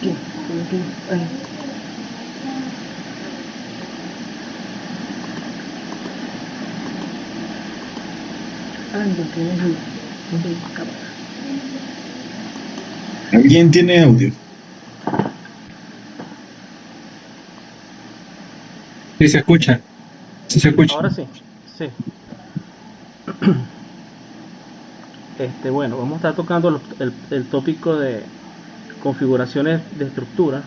aquí. Ahí. Ando, tienes cámara. ¿Alguien tiene audio? Sí se escucha, sí se escucha. Ahora sí, sí. Bueno, vamos a estar tocando el tópico de configuraciones de estructura.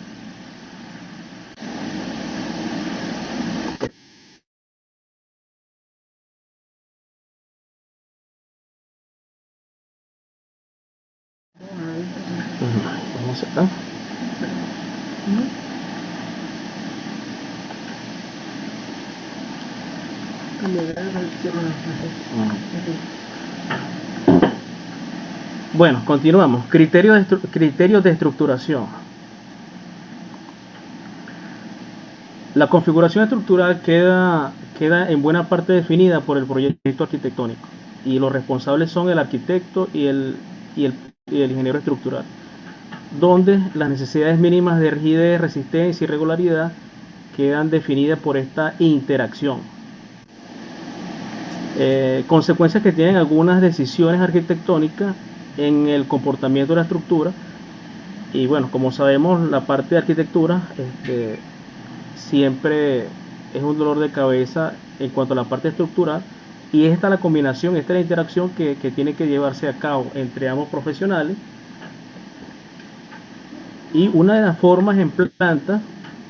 Vamos acá. Bueno, continuamos. Criterios de estructuración. La configuración estructural queda en buena parte definida por el proyecto arquitectónico y los responsables son el arquitecto y el ingeniero estructural, donde las necesidades mínimas de rigidez, resistencia y regularidad quedan definidas por esta interacción. Consecuencias que tienen algunas decisiones arquitectónicas en el comportamiento de la estructura. Y bueno, como sabemos, la parte de arquitectura siempre es un dolor de cabeza en cuanto a la parte estructural, y esta es la combinación, esta es la interacción que tiene que llevarse a cabo entre ambos profesionales. Y una de las formas en planta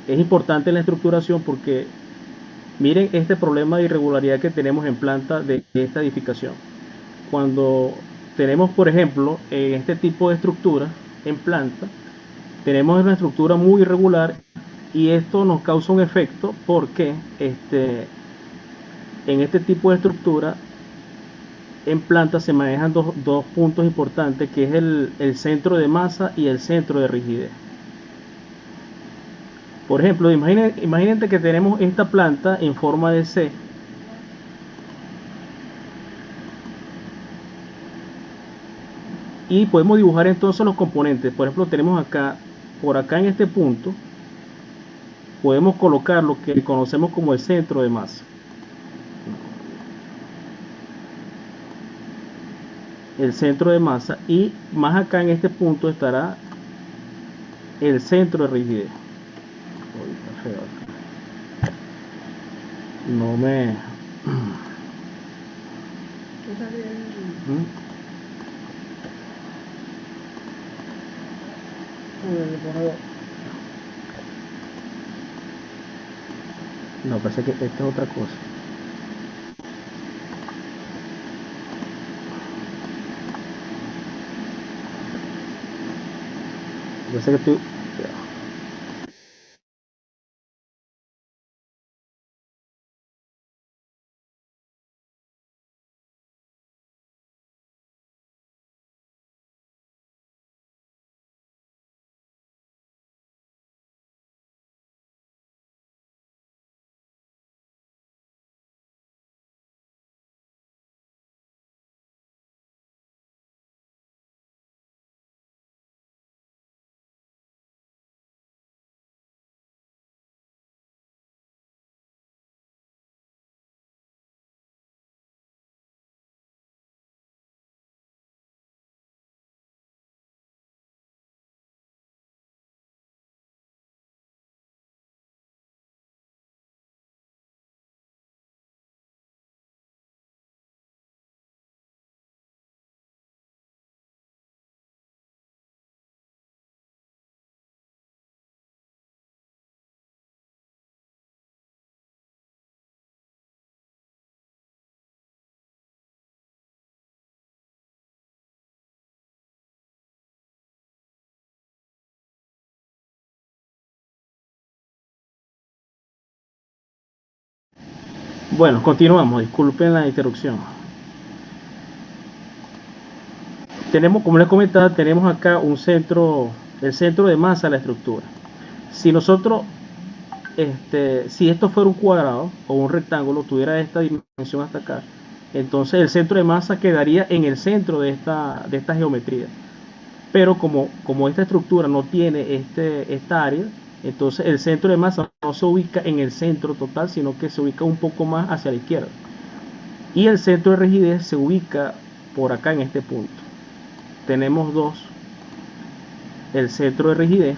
es importante en la estructuración porque miren este problema de irregularidad que tenemos en planta de esta edificación. Cuando tenemos, por ejemplo, este tipo de estructura en planta, tenemos una estructura muy irregular y esto nos causa un efecto porque en este tipo de estructura en planta se manejan dos puntos importantes, que es el centro de masa y el centro de rigidez. Por ejemplo, imagínate que tenemos esta planta en forma de C. Y podemos dibujar entonces los componentes. Por ejemplo, tenemos acá, por acá en este punto, podemos colocar lo que conocemos como el centro de masa. El centro de masa, y más acá en este punto estará el centro de rigidez. No me... No, parece que esta es otra cosa. Parece que estoy... Bueno, continuamos, disculpen la interrupción. Tenemos, como les comentaba, tenemos acá un centro, el centro de masa de la estructura. Si nosotros, si esto fuera un cuadrado o un rectángulo, tuviera esta dimensión hasta acá, entonces el centro de masa quedaría en el centro de esta geometría. Pero como esta estructura no tiene esta área, entonces el centro de masa no se ubica en el centro total, sino que se ubica un poco más hacia la izquierda. Y el centro de rigidez se ubica por acá en este punto. Tenemos dos, el centro de rigidez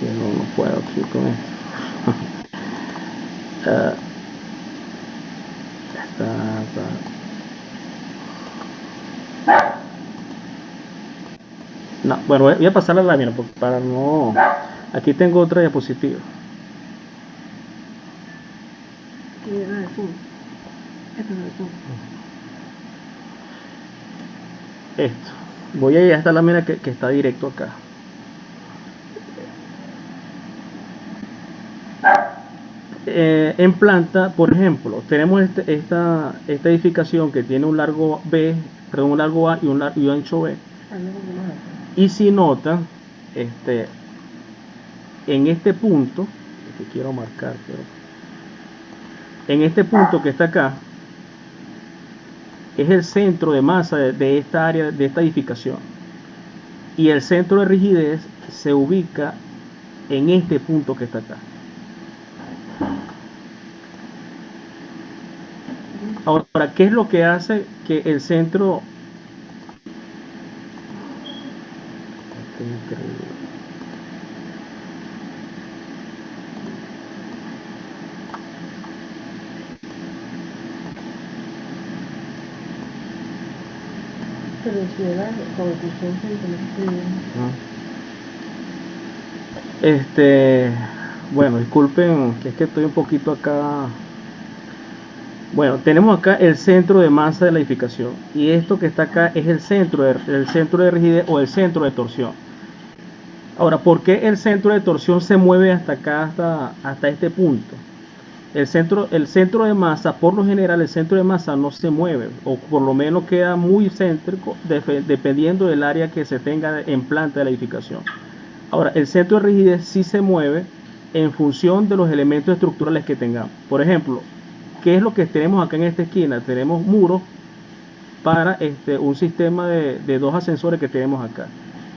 que no puedo aquí con esto. No, bueno, voy a pasar la lámina porque para no. Aquí tengo otra diapositiva. Sí, era de zoom. Esto es de zoom. Esto. Voy a ir a esta lámina que está directo acá. En planta, por ejemplo, tenemos esta edificación que tiene un largo B, perdón, un largo A y un ancho B. Y si notan, en este punto, que quiero marcar, pero en este punto que está acá, es el centro de masa de esta área, de esta edificación. Y el centro de rigidez se ubica en este punto que está acá. Ahora, ¿qué es lo que hace que el centro... Pero si era conclusión bueno, disculpen, que es que estoy un poquito acá. Bueno, tenemos acá el centro de masa de la edificación. Y esto que está acá es el centro de rigidez o el centro de torsión. Ahora, ¿por qué el centro de torsión se mueve hasta acá, hasta este punto? El centro de masa, por lo general, el centro de masa no se mueve, o por lo menos queda muy céntrico, dependiendo del área que se tenga en planta de la edificación. Ahora, el centro de rigidez sí se mueve en función de los elementos estructurales que tengamos. Por ejemplo, ¿qué es lo que tenemos acá en esta esquina? Tenemos muros para un sistema de dos ascensores que tenemos acá.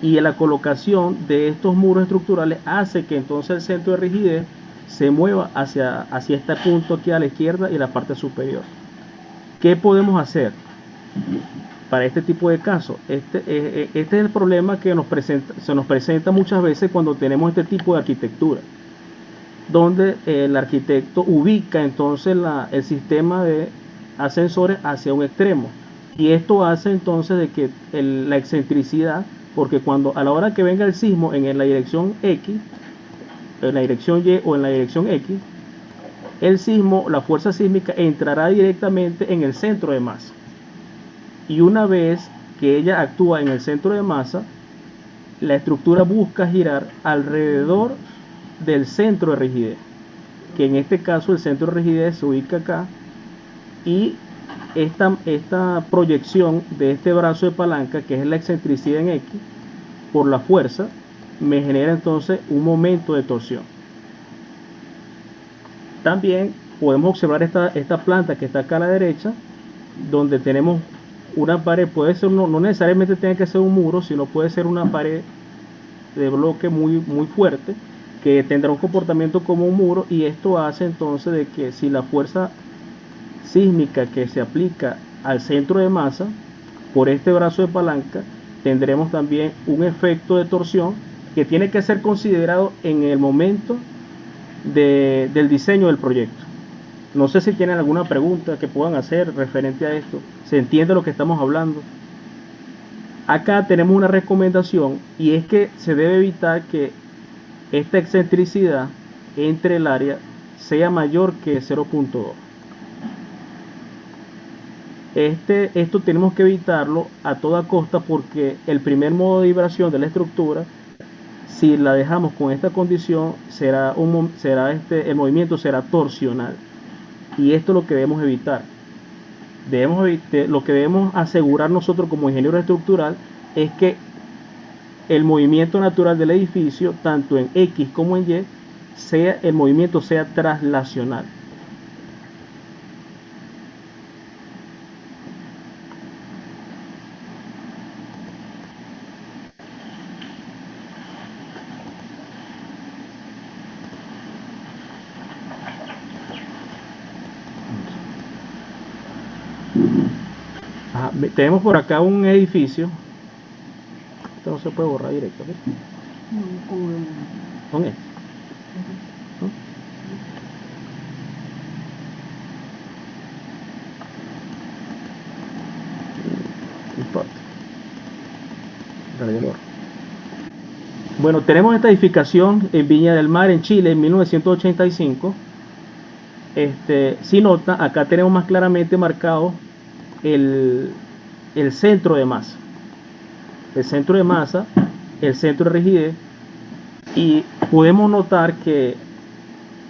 Y la colocación de estos muros estructurales hace que entonces el centro de rigidez se mueva hacia este punto aquí a la izquierda y la parte superior. ¿Qué podemos hacer para este tipo de casos? Este es el problema que se nos presenta muchas veces cuando tenemos este tipo de arquitectura, donde el arquitecto ubica entonces el sistema de ascensores hacia un extremo. Y esto hace entonces de que la excentricidad, porque a la hora que venga el sismo en la dirección X, en la dirección Y o en la dirección X, el sismo, la fuerza sísmica entrará directamente en el centro de masa. Y una vez que ella actúa en el centro de masa, la estructura busca girar alrededor del centro de rigidez, que en este caso el centro de rigidez se ubica acá, y esta proyección de este brazo de palanca, que es la excentricidad en X, por la fuerza, me genera entonces un momento de torsión. También podemos observar esta planta que está acá a la derecha, donde tenemos una pared, puede ser, no necesariamente tiene que ser un muro, sino puede ser una pared de bloque muy fuerte, que tendrá un comportamiento como un muro, y esto hace entonces de que si la fuerza sísmica que se aplica al centro de masa por este brazo de palanca, tendremos también un efecto de torsión que tiene que ser considerado en el momento del diseño del proyecto. No sé si tienen alguna pregunta que puedan hacer referente a esto. ¿Se entiende lo que estamos hablando? Acá tenemos una recomendación, y es que se debe evitar que esta excentricidad entre el área sea mayor que 0.2. Esto tenemos que evitarlo a toda costa, porque el primer modo de vibración de la estructura, si la dejamos con esta condición, el movimiento será torsional, y esto es lo que debemos evitar. Lo que debemos asegurar nosotros como ingeniero estructural es que el movimiento natural del edificio, tanto en X como en Y, el movimiento sea traslacional. Tenemos por acá un edificio. Esto no se puede borrar directamente. Con esto. ¿No? Bueno, tenemos esta edificación en Viña del Mar, en Chile, en 1985. Si nota, acá tenemos más claramente marcado el centro de masa. El centro de masa, el centro de rigidez, y podemos notar que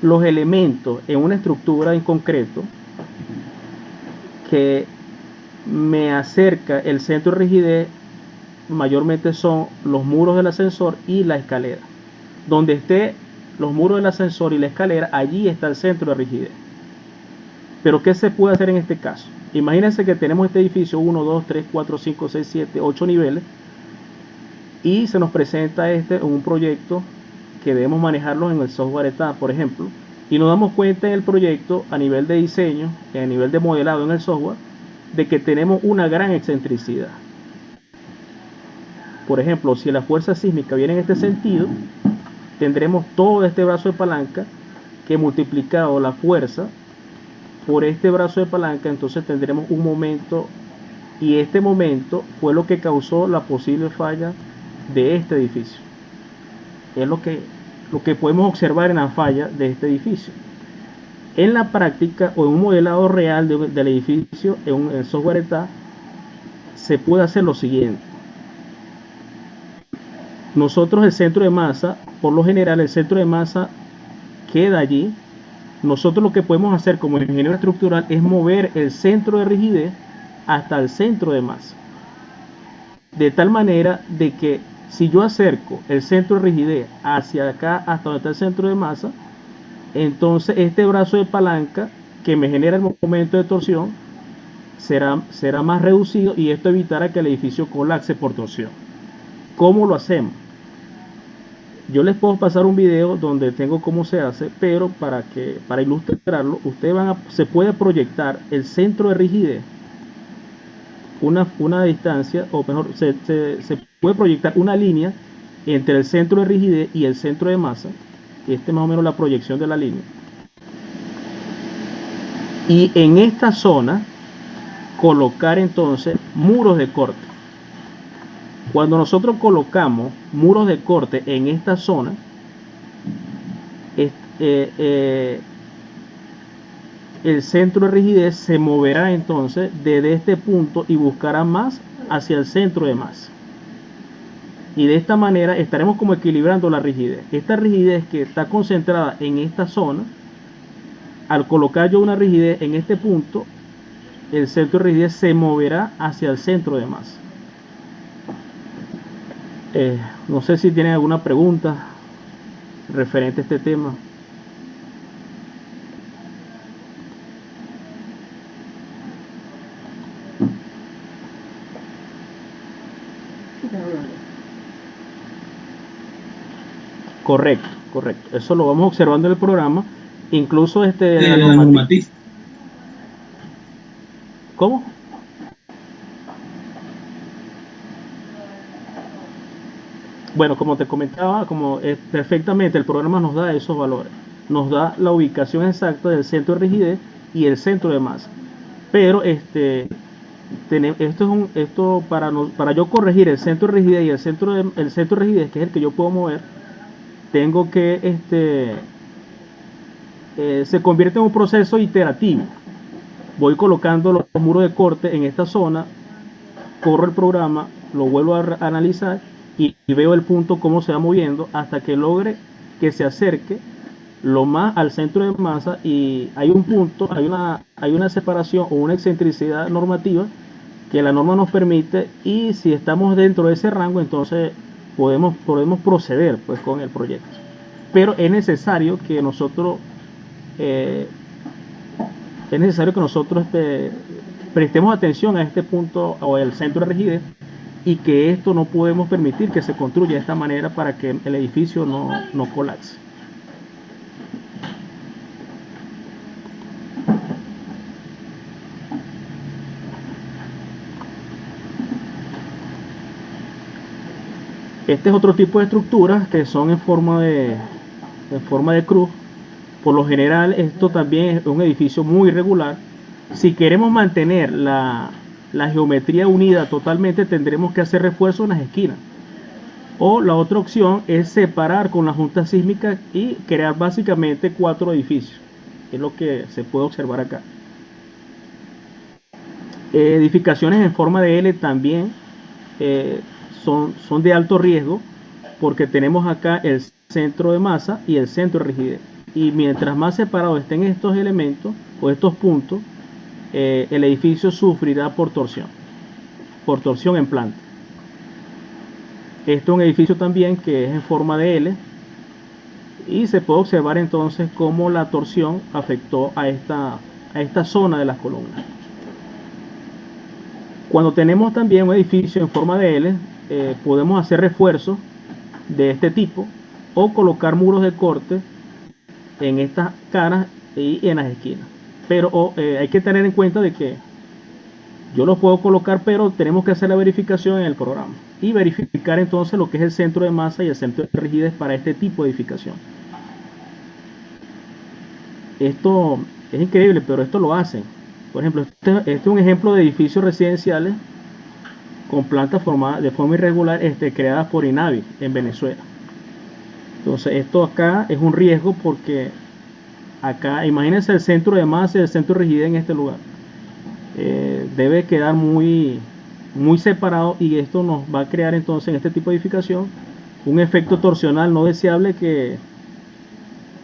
los elementos en una estructura en concreto que me acerca el centro de rigidez mayormente son los muros del ascensor y la escalera. Donde esté los muros del ascensor y la escalera, allí está el centro de rigidez. Pero ¿qué se puede hacer en este caso? Imagínense que tenemos este edificio 1, 2, 3, 4, 5, 6, 7, 8 niveles, y se nos presenta un proyecto que debemos manejarlo en el software ETA, por ejemplo, y nos damos cuenta en el proyecto, a nivel de diseño, a nivel de modelado en el software, de que tenemos una gran excentricidad. Por ejemplo, si la fuerza sísmica viene en este sentido, tendremos todo este brazo de palanca que, multiplicado la fuerza por este brazo de palanca, entonces tendremos un momento, y este momento fue lo que causó la posible falla de este edificio. Es lo que podemos observar en la falla de este edificio. En la práctica, o en un modelado real del edificio en el software ETA, se puede hacer lo siguiente. Nosotros, el centro de masa, por lo general el centro de masa queda allí. Nosotros lo que podemos hacer como ingeniero estructural es mover el centro de rigidez hasta el centro de masa, de tal manera de que si yo acerco el centro de rigidez hacia acá, hasta donde está el centro de masa, entonces este brazo de palanca que me genera el momento de torsión será más reducido, y esto evitará que el edificio colapse por torsión. ¿Cómo lo hacemos? Yo les puedo pasar un video donde tengo cómo se hace, pero para ilustrarlo, se puede proyectar el centro de rigidez una distancia, o mejor, se puede proyectar una línea entre el centro de rigidez y el centro de masa. Este es más o menos la proyección de la línea. Y en esta zona colocar entonces muros de corte. Cuando nosotros colocamos muros de corte en esta zona, el centro de rigidez se moverá entonces desde este punto y buscará más hacia el centro de masa. Y de esta manera estaremos como equilibrando la rigidez. Esta rigidez que está concentrada en esta zona, al colocar yo una rigidez en este punto, el centro de rigidez se moverá hacia el centro de masa. No sé si tienen alguna pregunta referente a este tema. Correcto, correcto. Eso lo vamos observando en el programa. Incluso la normativa. ¿Cómo? Bueno, como te comentaba, perfectamente el programa nos da esos valores. Nos da la ubicación exacta del centro de rigidez y el centro de masa. Pero para yo corregir el centro de rigidez y el centro de rigidez, que es el que yo puedo mover, tengo que se convierte en un proceso iterativo. Voy colocando los muros de corte en esta zona, corro el programa, lo vuelvo a analizar y veo el punto cómo se va moviendo hasta que logre que se acerque lo más al centro de masa, y hay un punto, hay una separación o una excentricidad normativa que la norma nos permite, y si estamos dentro de ese rango, entonces podemos proceder pues con el proyecto. pero es necesario que nosotros prestemos atención a este punto o al centro de rigidez, y que esto no podemos permitir que se construya de esta manera para que el edificio no colapse. Este es otro tipo de estructuras que son en forma de cruz. Por lo general, esto también es un edificio muy irregular. Si queremos mantener la geometría unida totalmente, tendremos que hacer refuerzos en las esquinas. O la otra opción es separar con la junta sísmica y crear básicamente 4 edificios. Es lo que se puede observar acá. Edificaciones en forma de L también son de alto riesgo, porque tenemos acá el centro de masa y el centro de rigidez. Y mientras más separados estén estos elementos o estos puntos, el edificio sufrirá por torsión en planta. Esto es un edificio también que es en forma de L, y se puede observar entonces cómo la torsión afectó a esta zona de las columnas. Cuando tenemos también un edificio en forma de L, podemos hacer refuerzos de este tipo o colocar muros de corte en estas caras y en las esquinas. Pero hay que tener en cuenta de que yo los puedo colocar, pero tenemos que hacer la verificación en el programa y verificar entonces lo que es el centro de masa y el centro de rigidez para este tipo de edificación. Esto es increíble, pero esto lo hacen. Por ejemplo, este es un ejemplo de edificios residenciales con plantas formadas de forma irregular, creadas por INAVI en Venezuela. Entonces esto acá es un riesgo, porque acá, imagínense el centro de masa y el centro de rigidez en este lugar. Debe quedar muy separado, y esto nos va a crear entonces en este tipo de edificación un efecto torsional no deseable que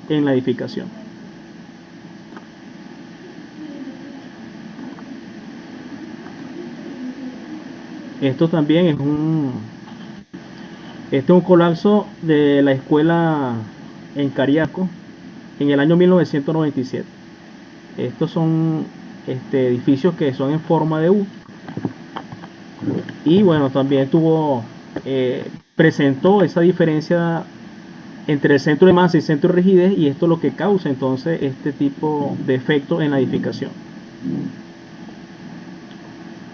en la edificación. Esto también es un colapso de la escuela en Cariaco en el año 1997. Estos son edificios que son en forma de U, y bueno, también presentó esa diferencia entre el centro de masa y centro de rigidez, y esto es lo que causa entonces este tipo de efecto en la edificación.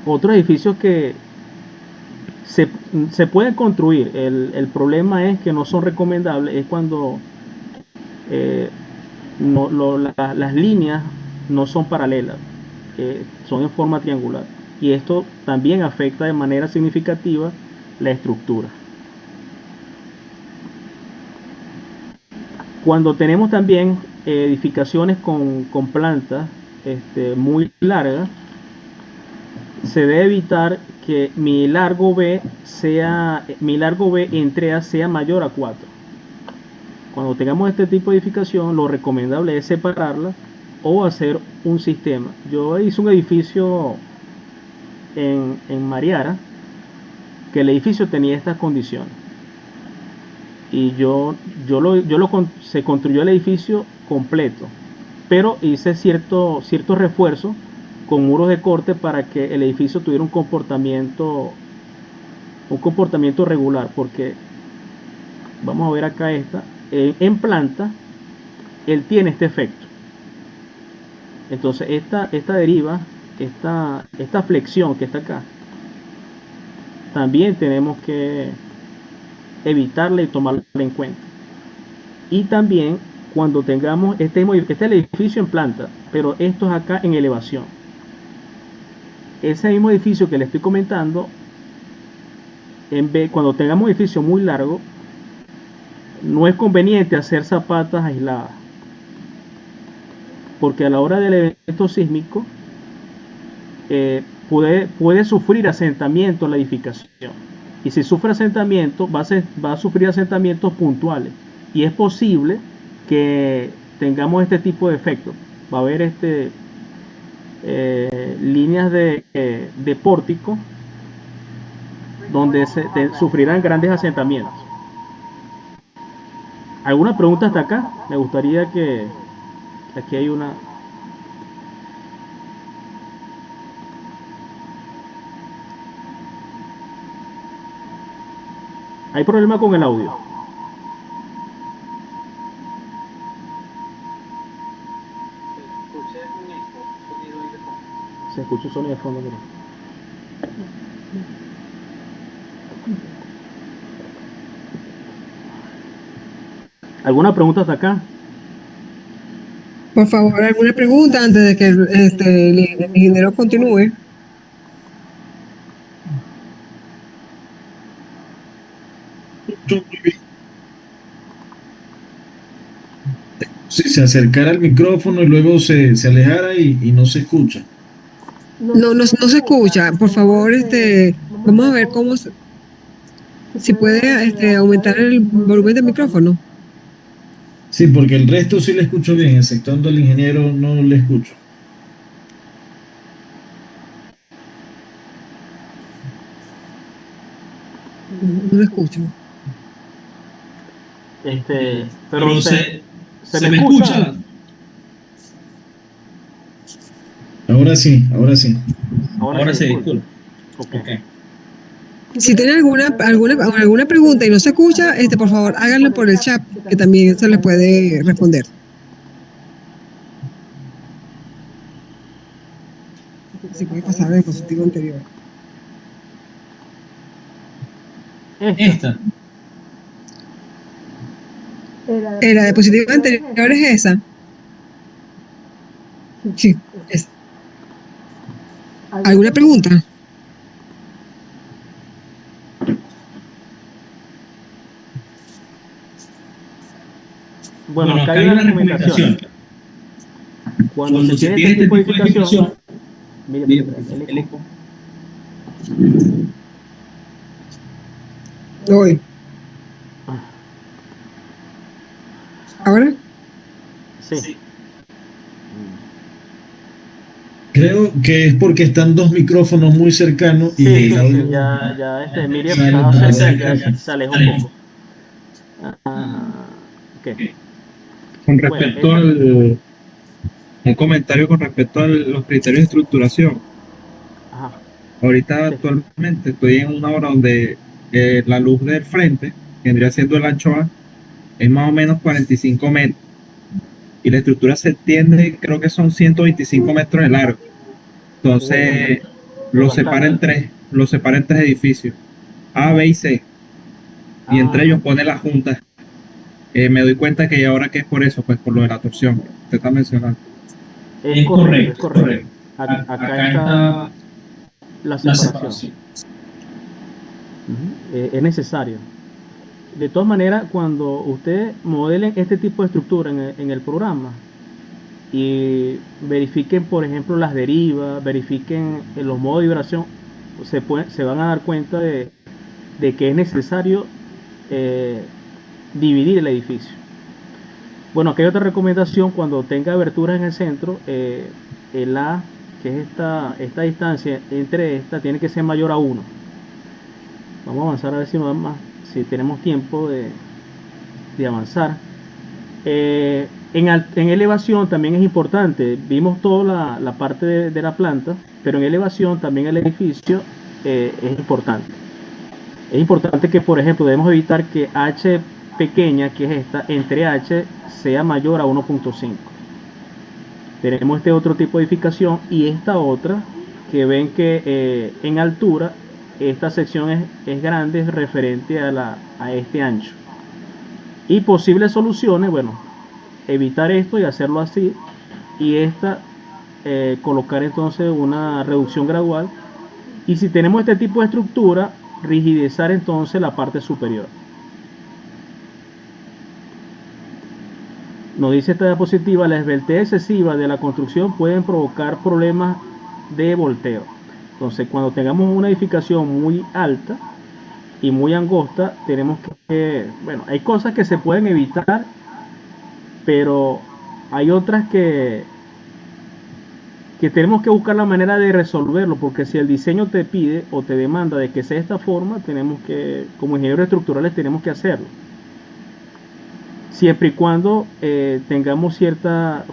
Otros edificios que se pueden construir, el problema es que no son recomendables, es cuando las líneas no son paralelas, son en forma triangular, y esto también afecta de manera significativa la estructura. Cuando tenemos también edificaciones con plantas muy largas, se debe evitar que mi largo B entre A sea mayor a 4. Cuando tengamos este tipo de edificación, lo recomendable es separarla o hacer un sistema. Yo hice un edificio en Mariara, que el edificio tenía estas condiciones, y se construyó el edificio completo, pero hice ciertos refuerzos con muros de corte para que el edificio tuviera un comportamiento regular, porque vamos a ver acá en planta él tiene este efecto. Entonces esta deriva, esta flexión que está acá, también tenemos que evitarla y tomarla en cuenta. Y también cuando tengamos este es el edificio en planta, pero esto es acá en elevación. Ese mismo edificio que le estoy comentando, cuando tengamos un edificio muy largo, no es conveniente hacer zapatas aisladas, porque a la hora del evento sísmico puede sufrir asentamiento la edificación, y si sufre asentamiento va a sufrir asentamientos puntuales, y es posible que tengamos este tipo de efecto. Va a haber líneas de pórtico donde sufrirán grandes asentamientos. ¿Alguna pregunta hasta acá? Me gustaría que aquí hay una. Hay problema con el audio. Se escucha un sonido de fondo. Mira. ¿Alguna pregunta hasta acá? Por favor, ¿alguna pregunta antes de que el ingeniero continúe? Si se acercara al micrófono y luego se alejara y no se escucha. No se escucha. Por favor, vamos a ver si puede aumentar el volumen del micrófono. Sí, porque el resto sí le escucho bien, exceptuando al ingeniero no le escucho. No lo escucho. Pero se me escucha. Ahora sí, ahora sí. Ahora sí, disculpa. Okay. Si tiene alguna pregunta y no se escucha, por favor, háganlo por el chat, que también se les puede responder. Se puede pasar al diapositivo anterior. Esta. La diapositiva anterior es esa. Sí, es. ¿Alguna pregunta? Bueno, acá hay una recomendación. Cuando se tiene este tipo de edificación, mire, el eco. Hoy. ¿Ahora? Sí. Creo que es porque están dos micrófonos muy cercanos y Sí, el audio ya Miriam sale estaba más cerca, cerca. ya se alejó un poco. Ok. Con respecto un comentario con respecto a los criterios de estructuración. Ajá. Ahorita actualmente estoy en una hora donde la luz del frente, que vendría siendo el ancho A, es más o menos 45 metros. Y la estructura se extiende, creo que son 125 metros de largo. Entonces, lo separa en tres edificios, A, B y C. Y entre ellos pone la junta. Me doy cuenta que ahora que es por eso, pues por lo de la torsión, que usted está mencionando. Es correcto. Acá está la separación. Es necesario. De todas maneras, cuando ustedes modelen este tipo de estructura en el programa y verifiquen, por ejemplo, las derivas, verifiquen los modos de vibración, se van a dar cuenta de que es necesario dividir el edificio. Bueno, aquí hay otra recomendación: cuando tenga aberturas en el centro, el A, que es esta distancia entre esta, tiene que ser mayor a 1. Vamos a avanzar a ver si tenemos tiempo de avanzar. En elevación también es importante. Vimos toda la parte de la planta, pero en elevación también el edificio es importante. Es importante que, por ejemplo, debemos evitar que H pequeña, que es esta, entre H sea mayor a 1.5. Tenemos este otro tipo de edificación y esta otra, que ven que en altura esta sección es grande, es referente a este ancho. Y posibles soluciones, bueno, evitar esto y hacerlo así, y esta colocar entonces una reducción gradual. Y si tenemos este tipo de estructura, rigidizar entonces la parte superior. Nos dice esta diapositiva: la esbeltez excesiva de la construcción pueden provocar problemas de volteo. Entonces, cuando tengamos una edificación muy alta y muy angosta, tenemos bueno, hay cosas que se pueden evitar, pero hay otras que tenemos que buscar la manera de resolverlo, porque si el diseño te pide o te demanda de que sea de esta forma, tenemos que, como ingenieros estructurales, tenemos que hacerlo. siempre y cuando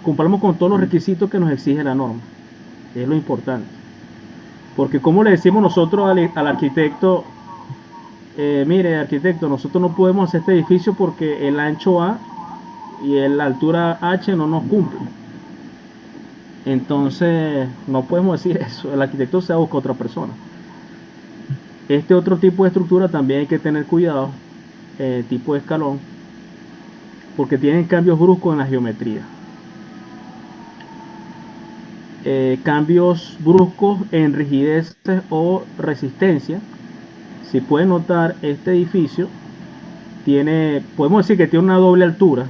cumplamos con todos los requisitos que nos exige la norma. Es lo importante. Porque como le decimos nosotros al arquitecto, mire arquitecto, nosotros no podemos hacer este edificio porque el ancho A y la altura H no nos cumple. Entonces no podemos decir eso, el arquitecto se busca otra persona. Este otro tipo de estructura también hay que tener cuidado, tipo de escalón, porque tienen cambios bruscos en la geometría. Cambios bruscos en rigidez o resistencia. Si pueden notar, este edificio podemos decir que tiene una doble altura,